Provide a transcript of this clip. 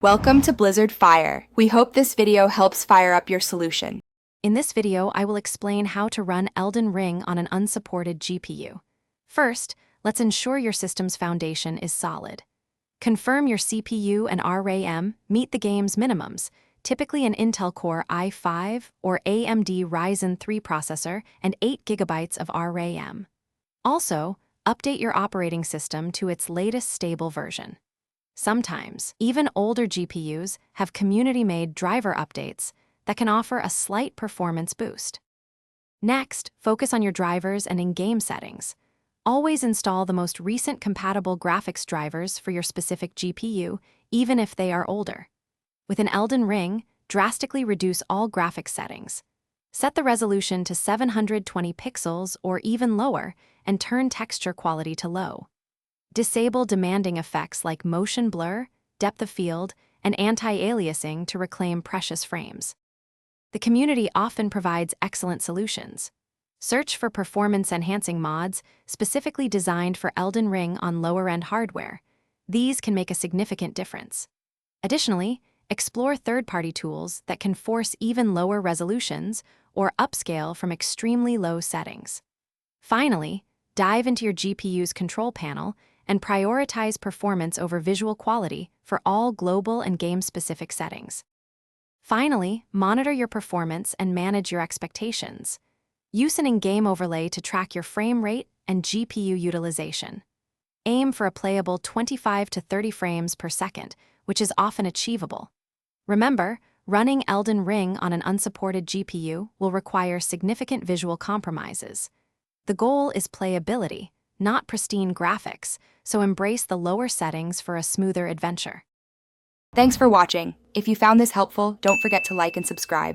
Welcome to Blizzard Fire. We hope this video helps fire up your solution. In this video, I will explain how to run Elden Ring on an unsupported GPU. First, let's ensure your system's foundation is solid. Confirm your CPU and RAM meet the game's minimums, typically an Intel Core i5 or AMD Ryzen 3 processor and 8 GB of RAM. Also, update your operating system to its latest stable version. Sometimes, even older GPUs have community-made driver updates that can offer a slight performance boost. Next, focus on your drivers and in-game settings. Always install the most recent compatible graphics drivers for your specific GPU, even if they are older. With an Elden Ring, drastically reduce all graphics settings. Set the resolution to 720 pixels or even lower and turn texture quality to low. Disable demanding effects like motion blur, depth of field, and anti-aliasing to reclaim precious frames. The community often provides excellent solutions. Search for performance-enhancing mods specifically designed for Elden Ring on lower-end hardware. These can make a significant difference. Additionally, explore third-party tools that can force even lower resolutions or upscale from extremely low settings. Finally, dive into your GPU's control panel and prioritize performance over visual quality for all global and game-specific settings. Finally, monitor your performance and manage your expectations. Use an in-game overlay to track your frame rate and GPU utilization. Aim for a playable 25 to 30 frames per second, which is often achievable. Remember, running Elden Ring on an unsupported GPU will require significant visual compromises. The goal is playability, not pristine graphics, so embrace the lower settings for a smoother adventure. Thanks for watching. If you found this helpful, don't forget to like and subscribe.